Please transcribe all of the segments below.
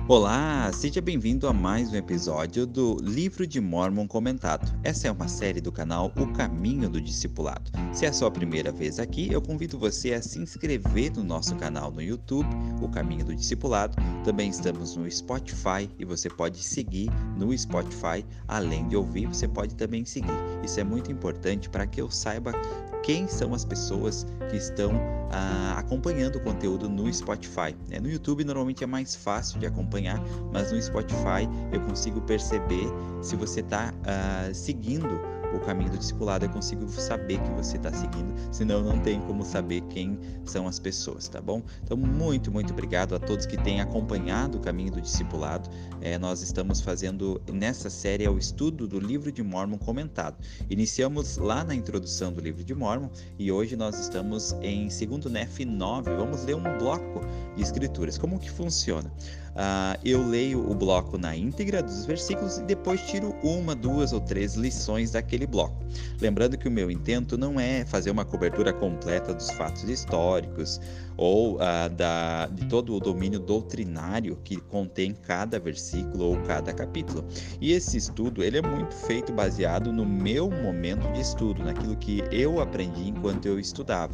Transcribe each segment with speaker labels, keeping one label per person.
Speaker 1: Olá, seja bem-vindo a mais um episódio do Livro de Mórmon Comentado. Essa é uma série do canal O Caminho do Discipulado. Se é a sua primeira vez aqui, eu convido você a se inscrever no nosso canal no YouTube, O Caminho do Discipulado. Também estamos no Spotify e você pode seguir no Spotify. Além de ouvir, você pode também seguir. Isso é muito importante para que eu saiba quem são as pessoas que estão acompanhando o conteúdo no Spotify. No YouTube normalmente é mais fácil de acompanhar, mas no Spotify eu consigo perceber se você está seguindo o caminho do discipulado, eu consigo saber que você está seguindo, senão não tem como saber quem são as pessoas, tá bom? Então, muito obrigado a todos que têm acompanhado o caminho do discipulado. Nós estamos fazendo nessa série o estudo do Livro de Mórmon comentado. Iniciamos lá na introdução do Livro de Mórmon e hoje nós estamos em 2 Nef 9. Vamos ler um bloco de escrituras. Como que funciona? Eu leio o bloco na íntegra dos versículos e depois tiro 1, 2 ou 3 lições daquele bloco. Lembrando que o meu intento não é fazer uma cobertura completa dos fatos históricos ou de todo o domínio doutrinário que contém cada versículo ou cada capítulo. E esse estudo ele é muito feito baseado no meu momento de estudo, naquilo que eu aprendi enquanto eu estudava.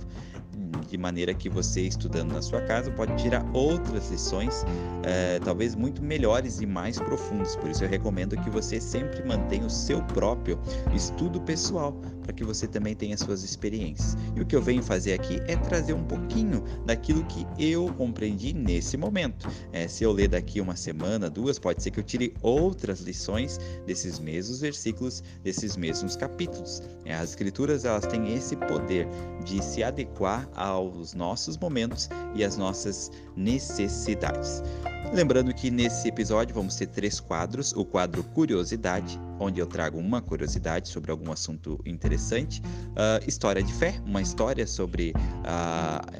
Speaker 1: De maneira que você, estudando na sua casa, pode tirar outras lições, talvez muito melhores e mais profundas. Por isso eu recomendo que você sempre mantenha o seu próprio estudo pessoal, para que você também tenha suas experiências. E o que eu venho fazer aqui é trazer um pouquinho daquilo que eu compreendi nesse momento. Se eu ler daqui uma semana, 2, pode ser que eu tire outras lições desses mesmos versículos, desses mesmos capítulos. As escrituras, elas têm esse poder de se adequar aos nossos momentos e às nossas necessidades. Lembrando que nesse episódio vamos ter 3 quadros. O quadro Curiosidade, onde eu trago uma curiosidade sobre algum assunto interessante. História de fé, uma história sobre,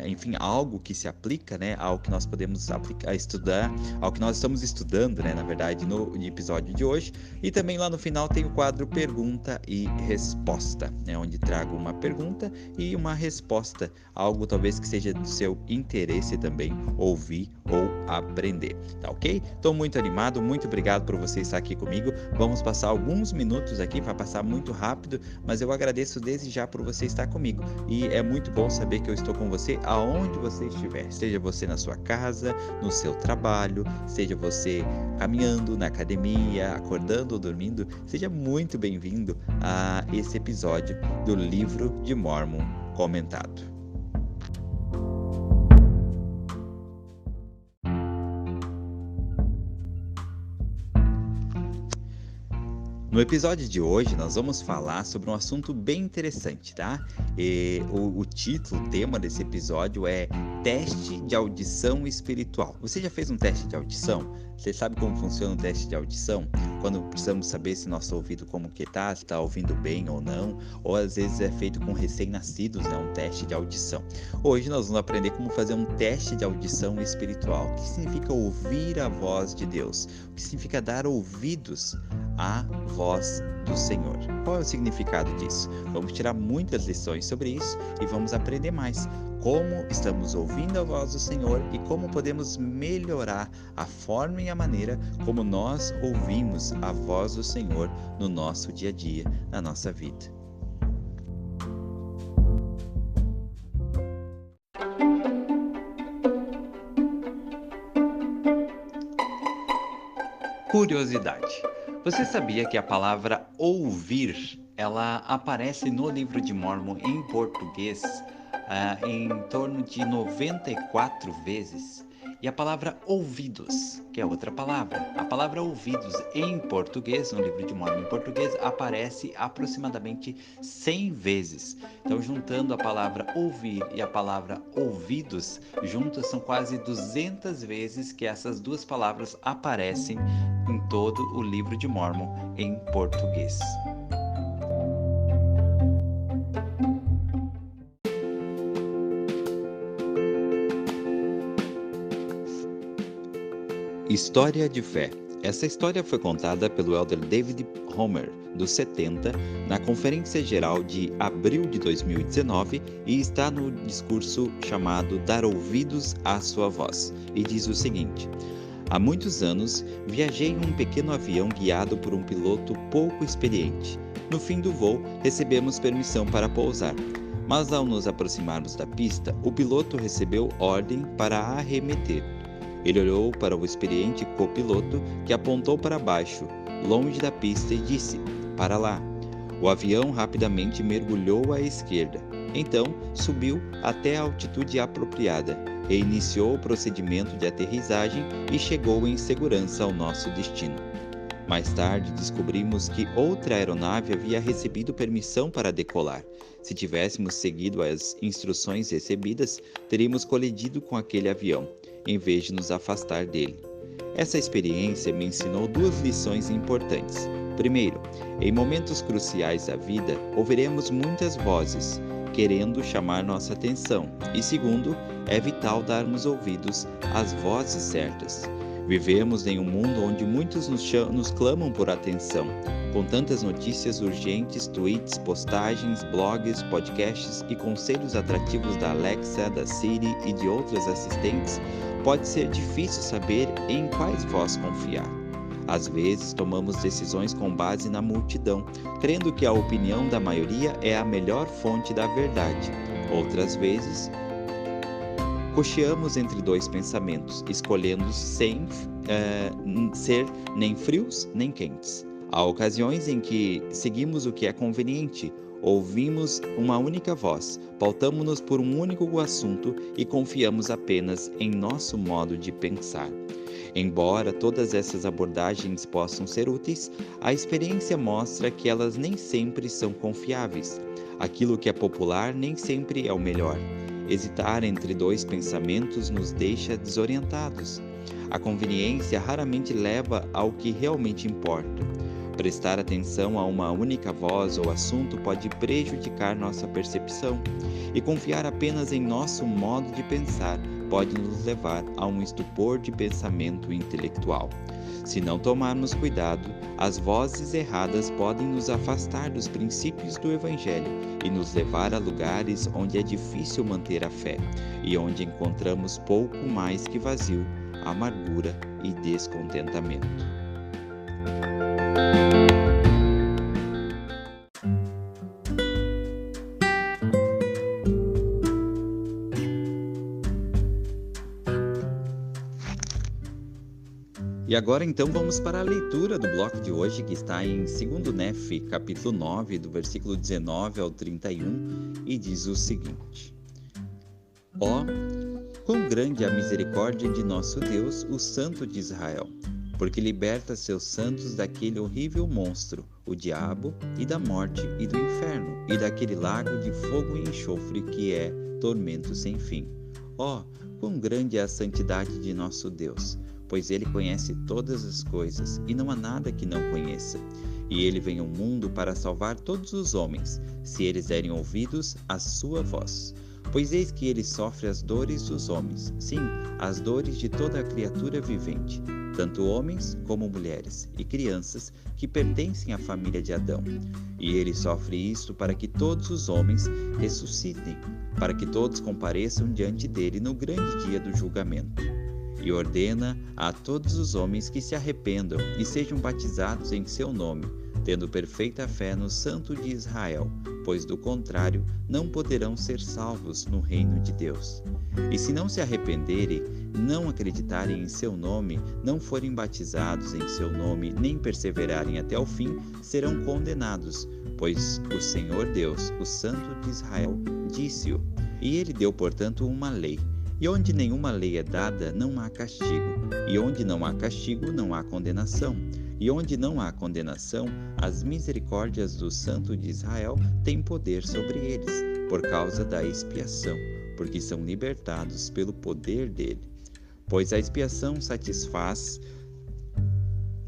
Speaker 1: enfim, algo que se aplica, ao que nós podemos estudar, ao que nós estamos estudando, na verdade, no episódio de hoje. E também lá no final tem o quadro Pergunta e Resposta, onde trago uma pergunta e uma resposta, algo talvez que seja do seu interesse também ouvir ou aprender, tá ok? Estou muito animado, muito obrigado por você estar aqui comigo. Vamos passar alguns minutos aqui, vai passar muito rápido, mas eu agradeço desde já por você estar comigo. E é muito bom saber que eu estou com você aonde você estiver, seja você na sua casa, no seu trabalho, seja você caminhando na academia, acordando ou dormindo. Seja muito bem-vindo a esse episódio do Livro de Mórmon comentado. No episódio de hoje, nós vamos falar sobre um assunto bem interessante, tá? O título, o tema desse episódio é Teste de Audição Espiritual. Você já fez um teste de audição? Você sabe como funciona o teste de audição? Quando precisamos saber se nosso ouvido como que tá, se está ouvindo bem ou não, ou às vezes é feito com recém-nascidos, um teste de audição. Hoje nós vamos aprender como fazer um teste de audição espiritual. O que significa ouvir a voz de Deus? O que significa dar ouvidos à voz do Senhor? Qual é o significado disso? Vamos tirar muitas lições sobre isso e vamos aprender mais como estamos ouvindo a voz do Senhor e como podemos melhorar a forma e a maneira como nós ouvimos a voz do Senhor no nosso dia a dia, na nossa vida. Curiosidade. Você sabia que a palavra ouvir, ela aparece no Livro de Mórmon em português em torno de 94 vezes? E a palavra ouvidos, que é outra palavra, a palavra ouvidos em português, no Livro de Mórmon em português, aparece aproximadamente 100 vezes. Então, juntando a palavra ouvir e a palavra ouvidos, juntas são quase 200 vezes que essas duas palavras aparecem em todo o Livro de Mórmon em português. História de fé. Essa história foi contada pelo elder David Homer, dos 70, na Conferência Geral de abril de 2019 e está no discurso chamado Dar Ouvidos à Sua Voz. E diz o seguinte: Há muitos anos, viajei em um pequeno avião guiado por um piloto pouco experiente. No fim do voo, recebemos permissão para pousar. Mas ao nos aproximarmos da pista, o piloto recebeu ordem para arremeter. Ele olhou para o experiente copiloto, que apontou para baixo, longe da pista, e disse: "Para lá." O avião rapidamente mergulhou à esquerda. Então, subiu até a altitude apropriada, reiniciou o procedimento de aterrissagem e chegou em segurança ao nosso destino. Mais tarde, descobrimos que outra aeronave havia recebido permissão para decolar. Se tivéssemos seguido as instruções recebidas, teríamos colidido com aquele avião, em vez de nos afastar dele. Essa experiência me ensinou duas lições importantes. Primeiro, em momentos cruciais da vida, ouviremos muitas vozes, querendo chamar nossa atenção. E segundo, é vital darmos ouvidos às vozes certas. Vivemos em um mundo onde muitos nos clamam por atenção. Com tantas notícias urgentes, tweets, postagens, blogs, podcasts e conselhos atrativos da Alexa, da Siri e de outros assistentes, pode ser difícil saber em quais vozes confiar. Às vezes, tomamos decisões com base na multidão, crendo que a opinião da maioria é a melhor fonte da verdade. Outras vezes, cocheamos entre dois pensamentos, escolhendo sem ser nem frios nem quentes. Há ocasiões em que seguimos o que é conveniente, ouvimos uma única voz, pautamo-nos por um único assunto e confiamos apenas em nosso modo de pensar. Embora todas essas abordagens possam ser úteis, a experiência mostra que elas nem sempre são confiáveis. Aquilo que é popular nem sempre é o melhor. Hesitar entre dois pensamentos nos deixa desorientados. A conveniência raramente leva ao que realmente importa. Prestar atenção a uma única voz ou assunto pode prejudicar nossa percepção, e confiar apenas em nosso modo de pensar pode nos levar a um estupor de pensamento intelectual. Se não tomarmos cuidado, as vozes erradas podem nos afastar dos princípios do Evangelho e nos levar a lugares onde é difícil manter a fé e onde encontramos pouco mais que vazio, amargura e descontentamento. E agora então vamos para a leitura do bloco de hoje, que está em 2 Nefe, capítulo 9, do versículo 19 ao 31, e diz o seguinte: Ó, quão grande é a misericórdia de nosso Deus, o Santo de Israel, porque liberta seus santos daquele horrível monstro, o diabo, e da morte e do inferno, e daquele lago de fogo e enxofre que é tormento sem fim. Ó, quão grande é a santidade de nosso Deus, pois ele conhece todas as coisas, e não há nada que não conheça. E ele vem ao mundo para salvar todos os homens, se eles derem ouvidos à sua voz. Pois eis que ele sofre as dores dos homens, sim, as dores de toda a criatura vivente, tanto homens como mulheres e crianças que pertencem à família de Adão. E ele sofre isto para que todos os homens ressuscitem, para que todos compareçam diante dele no grande dia do julgamento. E ordena a todos os homens que se arrependam e sejam batizados em seu nome, tendo perfeita fé no Santo de Israel, pois do contrário não poderão ser salvos no reino de Deus. E se não se arrependerem, não acreditarem em seu nome, não forem batizados em seu nome, nem perseverarem até o fim, serão condenados, pois o Senhor Deus, o Santo de Israel, disse-o. E ele deu, portanto, uma lei. E onde nenhuma lei é dada, não há castigo. E onde não há castigo, não há condenação. E onde não há condenação, as misericórdias do Santo de Israel têm poder sobre eles, por causa da expiação, porque são libertados pelo poder dele. Pois a expiação satisfaz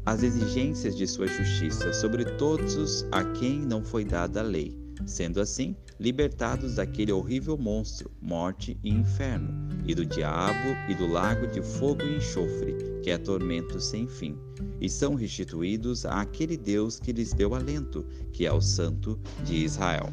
Speaker 1: as exigências de sua justiça sobre todos a quem não foi dada a lei, sendo assim, libertados daquele horrível monstro, morte e inferno, e do diabo e do lago de fogo e enxofre, que é tormento sem fim, e são restituídos àquele Deus que lhes deu alento, que é o Santo de Israel.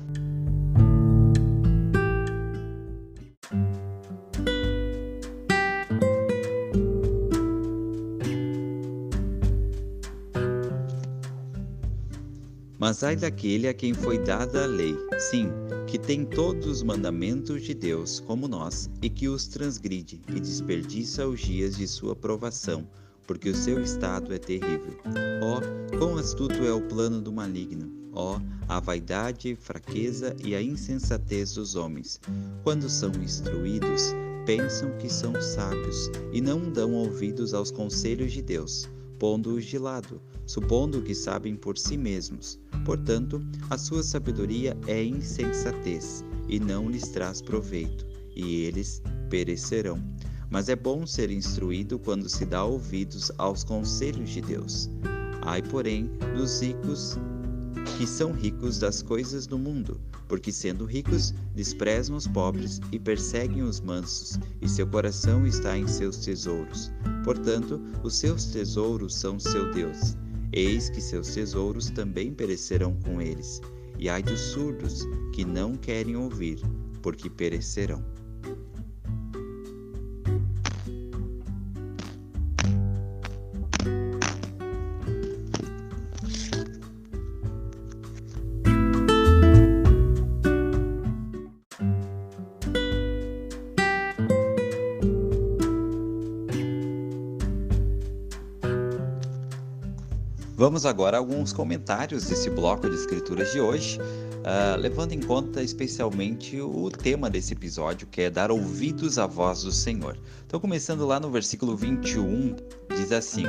Speaker 1: Mas ai daquele a quem foi dada a lei, sim, que tem todos os mandamentos de Deus, como nós, e que os transgride e desperdiça os dias de sua provação, porque o seu estado é terrível. Ó, quão astuto é o plano do maligno! Ó, a vaidade, fraqueza e a insensatez dos homens! Quando são instruídos, pensam que são sábios e não dão ouvidos aos conselhos de Deus, pondo-os de lado, supondo que sabem por si mesmos. Portanto, a sua sabedoria é insensatez e não lhes traz proveito, e eles perecerão. Mas é bom ser instruído quando se dá ouvidos aos conselhos de Deus. Ai, porém, dos ricos que são ricos das coisas do mundo, porque sendo ricos, desprezam os pobres e perseguem os mansos, e seu coração está em seus tesouros. Portanto, os seus tesouros são seu Deus. Eis que seus tesouros também perecerão com eles. E ai dos surdos, que não querem ouvir, porque perecerão. Vamos agora a alguns comentários desse bloco de escrituras de hoje, levando em conta especialmente o tema desse episódio, que é dar ouvidos à voz do Senhor. Então, começando lá no versículo 21, diz assim: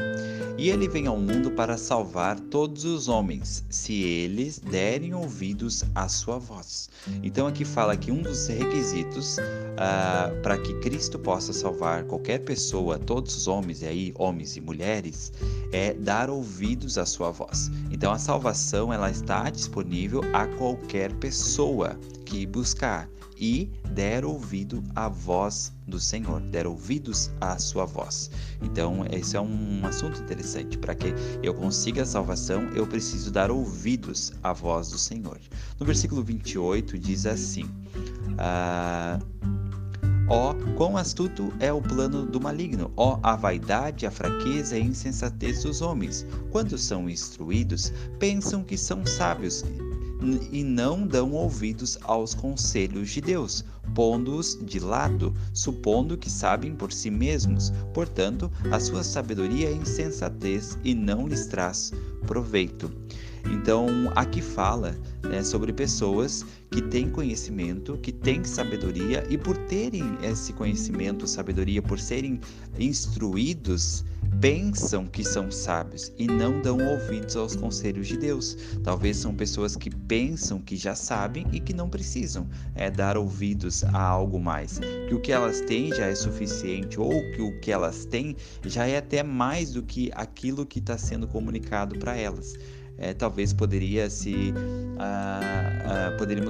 Speaker 1: E ele vem ao mundo para salvar todos os homens, se eles derem ouvidos à sua voz. Então, aqui fala que um dos requisitos para que Cristo possa salvar qualquer pessoa, todos os homens, e aí homens e mulheres, é dar ouvidos à sua voz. Então, a salvação ela está disponível a qualquer pessoa que buscar e der ouvido à voz do Senhor, der ouvidos à sua voz. Então, esse é um assunto interessante. Para que eu consiga a salvação, eu preciso dar ouvidos à voz do Senhor. No versículo 28 diz assim: Ó, quão astuto é o plano do maligno! Ó, a vaidade, a fraqueza e a insensatez dos homens! Quando são instruídos, pensam que são sábios e não dão ouvidos aos conselhos de Deus, pondo-os de lado, supondo que sabem por si mesmos. Portanto, a sua sabedoria é insensatez e não lhes traz proveito. Então, aqui fala sobre pessoas que têm conhecimento, que têm sabedoria, e por terem esse conhecimento, sabedoria, por serem instruídos, pensam que são sábios e não dão ouvidos aos conselhos de Deus. Talvez são pessoas que pensam que já sabem e que não precisam dar ouvidos a algo mais, que o que elas têm já é suficiente, ou que o que elas têm já é até mais do que aquilo que está sendo comunicado para elas. Talvez poderíamos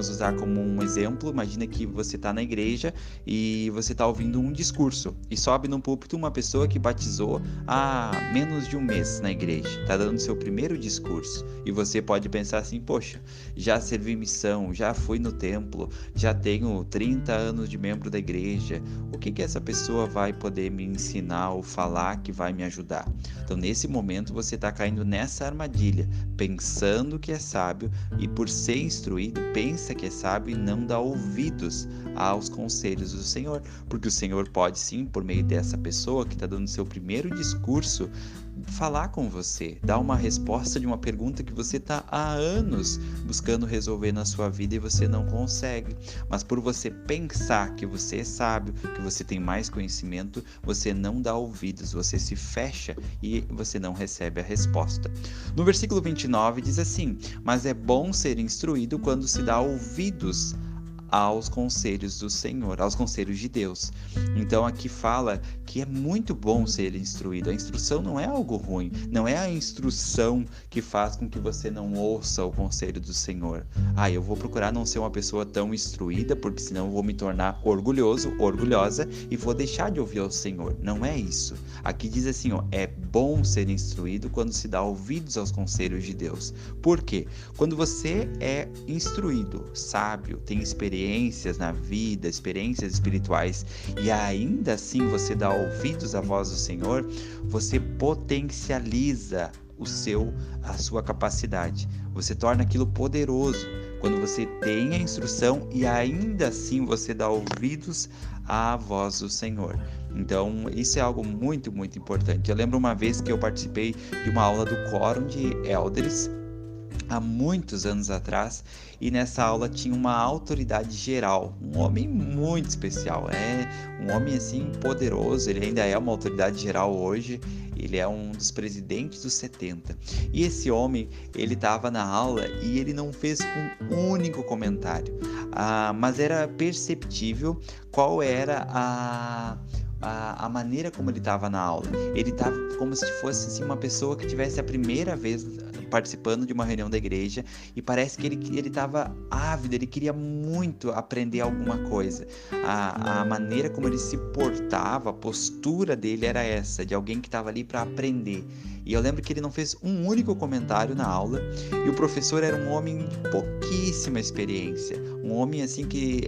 Speaker 1: usar como um exemplo. Imagina que você está na igreja e você está ouvindo um discurso e sobe no púlpito uma pessoa que batizou há menos de um mês na igreja, está dando seu primeiro discurso, e você pode pensar assim: poxa, já servi missão, já fui no templo, já tenho 30 anos de membro da igreja, o que essa pessoa vai poder me ensinar ou falar que vai me ajudar? Então, nesse momento você está caindo nessa armadilha, pensando que é sábio, e por ser instruído, pensa que é sábio e não dá ouvidos aos conselhos do Senhor, porque o Senhor pode sim, por meio dessa pessoa que está dando seu primeiro discurso, falar com você, dar uma resposta de uma pergunta que você está há anos buscando resolver na sua vida e você não consegue. Mas por você pensar que você é sábio, que você tem mais conhecimento, você não dá ouvidos, você se fecha e você não recebe a resposta. No versículo 29 diz assim: Mas é bom ser instruído quando se dá ouvidos aos conselhos do Senhor, aos conselhos de Deus. Então aqui fala que é muito bom ser instruído. A instrução não é algo ruim, não é a instrução que faz com que você não ouça o conselho do Senhor. Eu vou procurar não ser uma pessoa tão instruída, porque senão eu vou me tornar orgulhoso, orgulhosa, e vou deixar de ouvir ao Senhor. Não é isso. Aqui diz assim, é bom ser instruído quando se dá ouvidos aos conselhos de Deus. Por quê? Quando você é instruído, sábio, tem experiências na vida, experiências espirituais, e ainda assim você dá ouvidos à voz do Senhor, você potencializa a sua capacidade. Você torna aquilo poderoso quando você tem a instrução e ainda assim você dá ouvidos à voz do Senhor. Então, isso é algo muito, muito importante. Eu lembro uma vez que eu participei de uma aula do Quórum de Elders, há muitos anos atrás, e nessa aula tinha uma autoridade geral, um homem muito especial, um homem assim poderoso, ele ainda é uma autoridade geral hoje, ele é um dos presidentes dos 70, e esse homem, ele estava na aula e ele não fez um único comentário, mas era perceptível qual era a maneira como ele estava na aula. Ele estava como se fosse assim, uma pessoa que tivesse a primeira vez participando de uma reunião da igreja, e parece que ele estava ávido, ele queria muito aprender alguma coisa. A maneira como ele se portava, a postura dele era essa, de alguém que estava ali para aprender. E eu lembro que ele não fez um único comentário na aula, e o professor era um homem de pouquíssima experiência, um homem assim que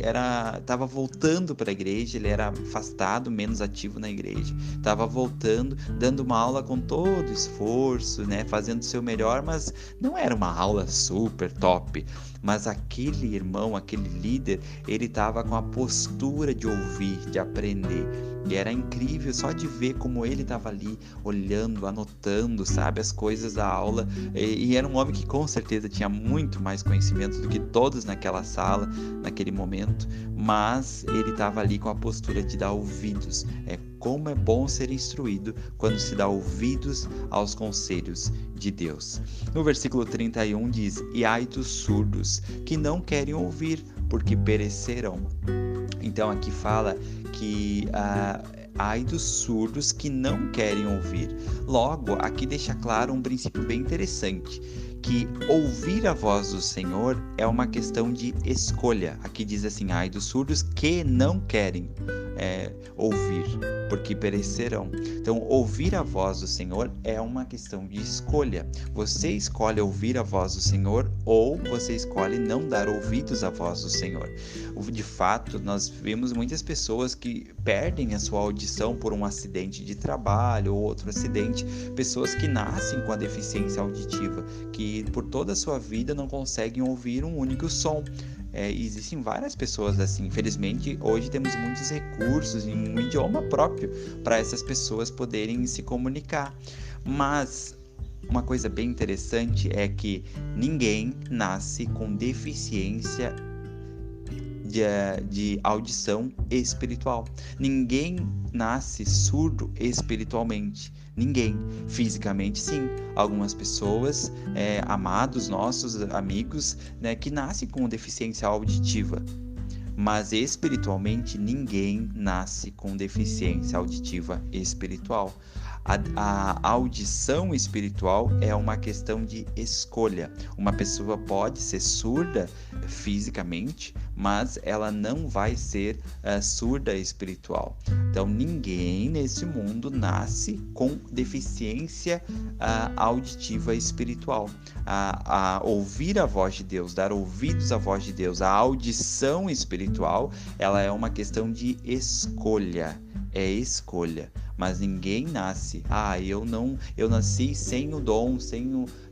Speaker 1: estava voltando para a igreja, ele era afastado, menos ativo na igreja, estava voltando, dando uma aula com todo esforço, né, fazendo o seu melhor, mas não era uma aula super top. Mas aquele irmão, aquele líder, ele estava com a postura de ouvir, de aprender. E era incrível só de ver como ele estava ali, olhando, anotando, sabe, as coisas da aula. E era um homem que com certeza tinha muito mais conhecimento do que todos naquela sala, naquele momento. Mas ele estava ali com a postura de dar ouvidos. Como é bom ser instruído quando se dá ouvidos aos conselhos de Deus. No versículo 31 diz: "E ai dos surdos, que não querem ouvir, porque perecerão." Então aqui fala que ai dos surdos que não querem ouvir. Logo, aqui deixa claro um princípio bem interessante, que ouvir a voz do Senhor é uma questão de escolha. Aqui diz assim: ai dos surdos que não querem ouvir, porque perecerão. Então, ouvir a voz do Senhor é uma questão de escolha. Você escolhe ouvir a voz do Senhor ou você escolhe não dar ouvidos à voz do Senhor. De fato, nós vemos muitas pessoas que perdem a sua audição por um acidente de trabalho ou outro acidente, pessoas que nascem com a deficiência auditiva, que por toda a sua vida não conseguem ouvir um único som. Existem várias pessoas assim. Infelizmente, hoje temos muitos recursos em um idioma próprio para essas pessoas poderem se comunicar. Mas uma coisa bem interessante é que ninguém nasce com deficiência de audição espiritual. Ninguém nasce surdo espiritualmente. Ninguém. Fisicamente, sim. Algumas pessoas, amados nossos, amigos, né, que nascem com deficiência auditiva. Mas espiritualmente, ninguém nasce com deficiência auditiva espiritual. A audição espiritual é uma questão de escolha. Uma pessoa pode ser surda fisicamente, mas ela não vai ser surda espiritual. Então, ninguém nesse mundo nasce com deficiência auditiva espiritual. Ouvir a voz de Deus, dar ouvidos à voz de Deus, a audição espiritual, ela é uma questão de escolha. É escolha. Mas ninguém nasce, eu nasci sem o dom,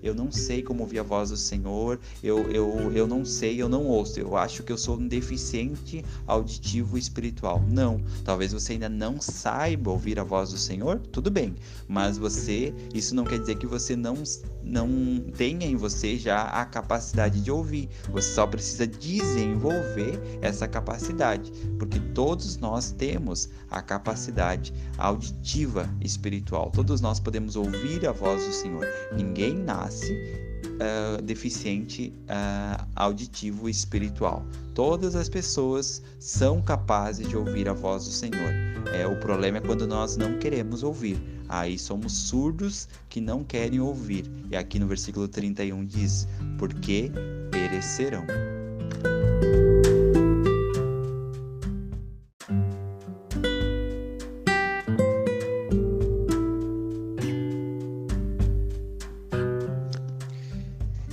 Speaker 1: eu não sei como ouvir a voz do Senhor, eu não sei, eu não ouço, eu acho que eu sou um deficiente auditivo espiritual. Não, talvez você ainda não saiba ouvir a voz do Senhor, tudo bem, mas isso não quer dizer que você não tenha em você já a capacidade de ouvir, você só precisa desenvolver essa capacidade, porque todos nós temos a capacidade auditiva espiritual. Todos nós podemos ouvir a voz do Senhor. Ninguém nasce deficiente auditivo espiritual. Todas as pessoas são capazes de ouvir a voz do Senhor. O problema é quando nós não queremos ouvir. Aí somos surdos que não querem ouvir. E aqui no versículo 31 diz: porque perecerão.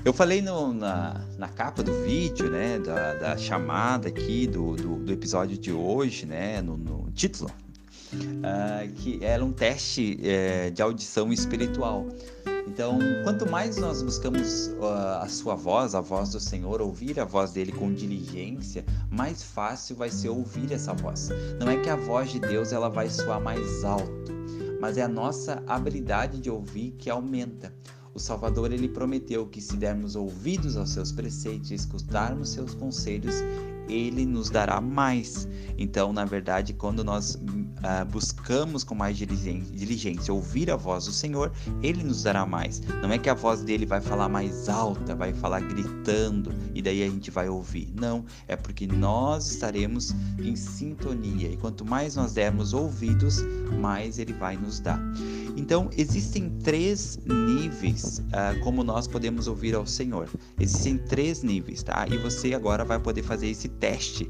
Speaker 1: Eu falei na capa do vídeo, né, da chamada aqui do episódio de hoje, né, no título, que era um teste de audição espiritual. Então, quanto mais nós buscamos a sua voz, a voz do Senhor, ouvir a voz dele com diligência, mais fácil vai ser ouvir essa voz. Não é que a voz de Deus ela vai soar mais alto, mas é a nossa habilidade de ouvir que aumenta. O Salvador ele prometeu que se dermos ouvidos aos seus preceitos e escutarmos seus conselhos, ele nos dará mais. Então, na verdade, quando nós buscamos com mais diligência ouvir a voz do Senhor, ele nos dará mais. Não é que a voz dele vai falar mais alta, vai falar gritando e daí a gente vai ouvir. Não, é porque nós estaremos em sintonia e quanto mais nós dermos ouvidos, mais ele vai nos dar. Então, existem 3 níveis como nós podemos ouvir ao Senhor. Existem 3 níveis, tá? E você agora vai poder fazer esse teste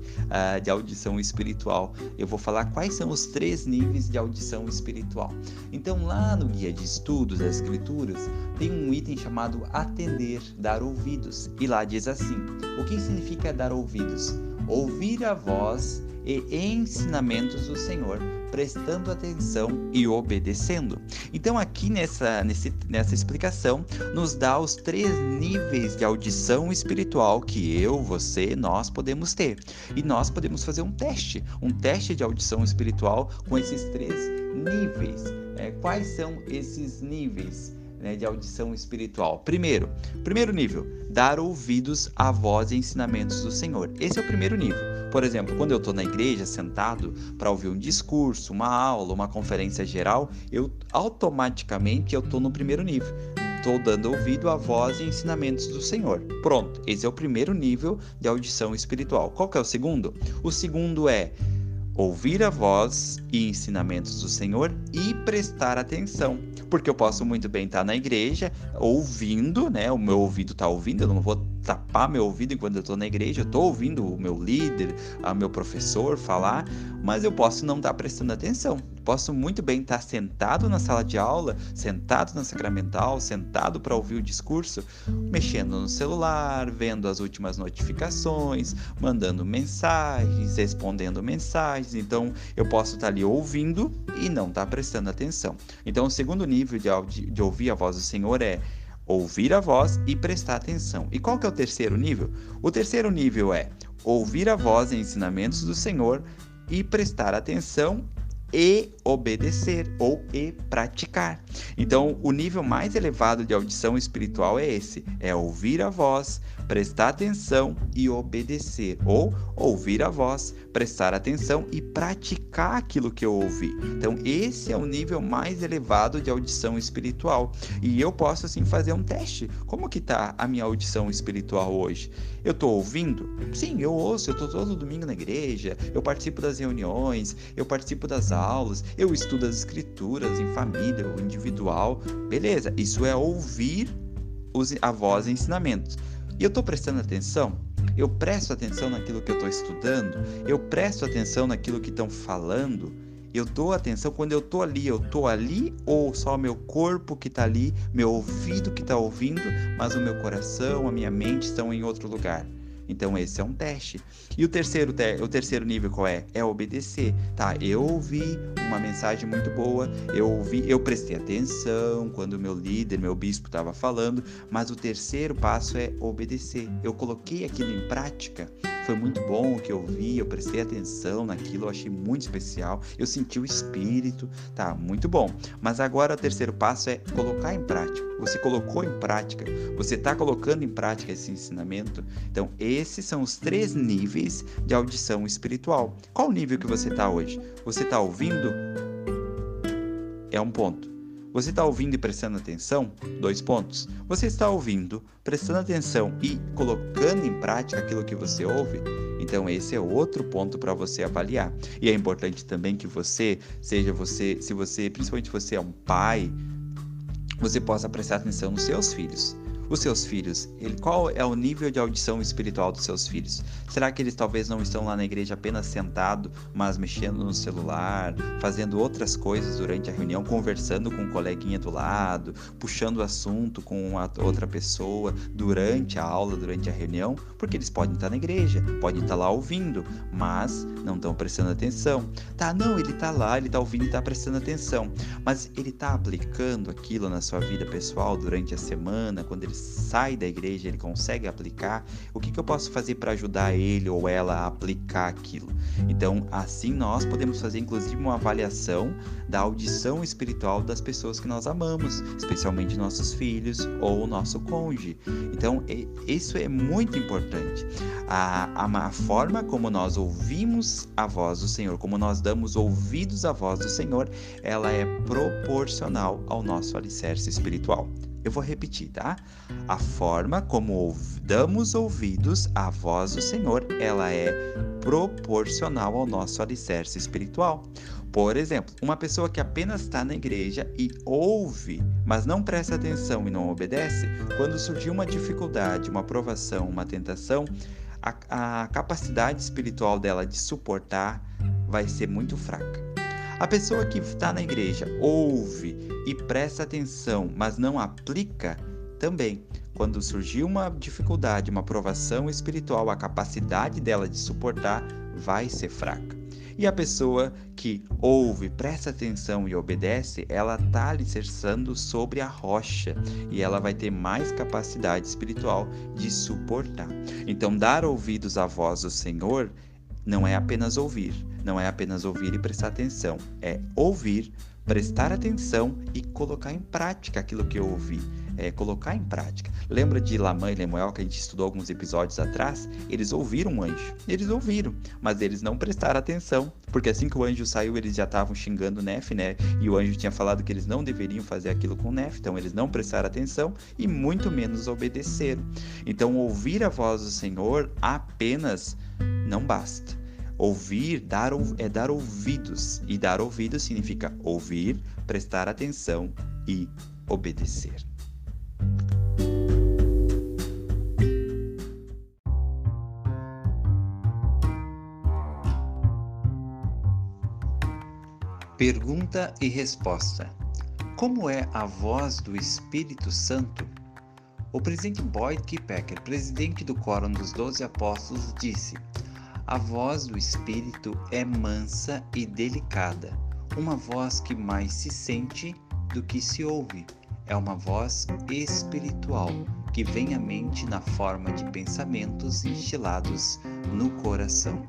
Speaker 1: de audição espiritual. Eu vou falar quais são os 3 níveis de audição espiritual. Então, lá no guia de estudos das Escrituras, tem um item chamado atender, dar ouvidos. E lá diz assim: o que significa dar ouvidos? Ouvir a voz e ensinamentos do Senhor, prestando atenção e obedecendo. Então aqui nessa explicação nos dá os 3 níveis de audição espiritual que eu, você, nós podemos ter. E nós podemos fazer um teste de audição espiritual com esses 3 níveis. Quais são esses níveis de audição espiritual? Primeiro nível, dar ouvidos à voz e ensinamentos do Senhor. Esse é o primeiro nível. Por exemplo, quando eu estou na igreja sentado para ouvir um discurso, uma aula, uma conferência geral, eu automaticamente estou no primeiro nível. Estou dando ouvido à voz e ensinamentos do Senhor. Pronto, esse é o primeiro nível de audição espiritual. Qual que é o segundo? O segundo é ouvir a voz e ensinamentos do Senhor e prestar atenção. Porque eu posso muito bem estar na igreja ouvindo, né? O meu ouvido está ouvindo, eu não vou tapar meu ouvido enquanto eu estou na igreja, eu estou ouvindo o meu líder, o meu professor falar, mas eu posso não estar prestando atenção. Posso muito bem estar sentado na sala de aula, sentado na sacramental, sentado para ouvir o discurso, mexendo no celular, vendo as últimas notificações, mandando mensagens, respondendo mensagens. Então, eu posso estar ali ouvindo e não estar prestando atenção. Então, o segundo nível de ouvir a voz do Senhor é ouvir a voz e prestar atenção. E qual que é o terceiro nível? O terceiro nível é ouvir a voz e ensinamentos do Senhor e prestar atenção e obedecer ou e praticar. Então, o nível mais elevado de audição espiritual é esse, é ouvir a voz, prestar atenção e obedecer, ou ouvir a voz, prestar atenção e praticar aquilo que eu ouvi. Então, esse é o nível mais elevado de audição espiritual. E eu posso, assim, fazer um teste. Como que tá a minha audição espiritual hoje? Eu estou ouvindo? Sim, eu ouço, eu estou todo domingo na igreja, eu participo das reuniões, eu participo das aulas, eu estudo as escrituras em família ou individual. Beleza, isso é ouvir a voz e ensinamentos. E eu estou prestando atenção? Eu presto atenção naquilo que eu estou estudando? Eu presto atenção naquilo que estão falando? Eu dou atenção quando eu estou ali ou só o meu corpo que está ali, meu ouvido que está ouvindo, mas o meu coração, a minha mente estão em outro lugar? Então esse é um teste. E o terceiro nível qual é? É obedecer, tá? Eu ouvi uma mensagem muito boa, eu prestei atenção quando o meu líder, meu bispo estava falando, mas o terceiro passo é obedecer. Eu coloquei aquilo em prática. Foi muito bom o que eu vi, eu prestei atenção naquilo, eu achei muito especial, eu senti o espírito, tá, muito bom. Mas agora o terceiro passo é colocar em prática. Você colocou em prática, você está colocando em prática esse ensinamento. Então, esses são os 3 níveis de audição espiritual. Qual nível que você está hoje? Você está ouvindo? É um ponto. Você está ouvindo e prestando atenção? 2 pontos. Você está ouvindo, prestando atenção e colocando em prática aquilo que você ouve? Então esse é outro ponto para você avaliar. E é importante também que principalmente você é um pai, você possa prestar atenção nos seus filhos. Os seus filhos, qual é o nível de audição espiritual dos seus filhos? Será que eles talvez não estão lá na igreja apenas sentado, mas mexendo no celular, fazendo outras coisas durante a reunião, conversando com um coleguinha do lado, puxando assunto com a outra pessoa durante a aula, durante a reunião? Porque eles podem estar na igreja, podem estar lá ouvindo, mas não estão prestando atenção. Tá, não, ele está lá, ele está ouvindo e está prestando atenção, mas ele está aplicando aquilo na sua vida pessoal durante a semana, quando ele sai da igreja, ele consegue aplicar? O que eu posso fazer para ajudar ele ou ela a aplicar aquilo? Então, assim nós podemos fazer inclusive uma avaliação da audição espiritual das pessoas que nós amamos, especialmente nossos filhos ou nosso cônjuge. Então, isso é muito importante. A forma como nós ouvimos a voz do Senhor, como nós damos ouvidos à voz do Senhor, ela é proporcional ao nosso alicerce espiritual. Eu vou repetir, tá? A forma como damos ouvidos à voz do Senhor, ela é proporcional ao nosso alicerce espiritual. Por exemplo, uma pessoa que apenas está na igreja e ouve, mas não presta atenção e não obedece, quando surgir uma dificuldade, uma provação, uma tentação, a capacidade espiritual dela de suportar vai ser muito fraca. A pessoa que está na igreja, ouve e presta atenção, mas não aplica, também, quando surgir uma dificuldade, uma provação espiritual, a capacidade dela de suportar vai ser fraca. E a pessoa que ouve, presta atenção e obedece, ela está alicerçando sobre a rocha e ela vai ter mais capacidade espiritual de suportar. Então, dar ouvidos à voz do Senhor não é apenas ouvir, não é apenas ouvir e prestar atenção, é ouvir, prestar atenção e colocar em prática aquilo que eu ouvi. Colocar em prática. Lembra de Lamã e Lemuel, que a gente estudou alguns episódios atrás? Eles ouviram o anjo. Eles ouviram, mas eles não prestaram atenção, porque assim que o anjo saiu, eles já estavam xingando Nefe, né? E o anjo tinha falado que eles não deveriam fazer aquilo com Nefe, então eles não prestaram atenção e muito menos obedeceram. Então, ouvir a voz do Senhor apenas não basta. Ouvir é dar ouvidos, e dar ouvidos significa ouvir, prestar atenção e obedecer. Pergunta e resposta. Como é a voz do Espírito Santo? O presidente Boyd K. Packer, presidente do Quórum dos 12 Apóstolos, disse: a voz do Espírito é mansa e delicada, uma voz que mais se sente do que se ouve. É uma voz espiritual que vem à mente na forma de pensamentos instilados no coração.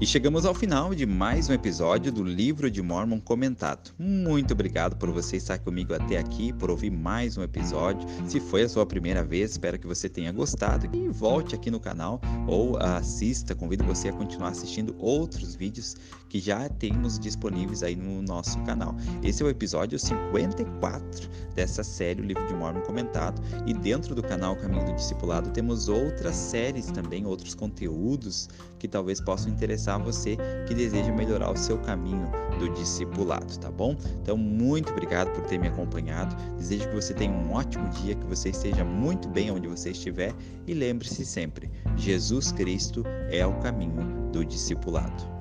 Speaker 1: E chegamos ao final de mais um episódio do Livro de Mórmon Comentado. Muito obrigado por você estar comigo até aqui, por ouvir mais um episódio. Se foi a sua primeira vez, espero que você tenha gostado e volte aqui no canal ou assista, convido você a continuar assistindo outros vídeos que já temos disponíveis aí no nosso canal. Esse é o episódio 54 dessa série, o Livro de Mórmon Comentado, e dentro do canal Caminho do Discipulado temos outras séries também, outros conteúdos que talvez possam interessar você que deseja melhorar o seu caminho do discipulado, tá bom? Então, muito obrigado por ter me acompanhado. Desejo que você tenha um ótimo dia, que você esteja muito bem onde você estiver e lembre-se sempre, Jesus Cristo é o caminho do discipulado.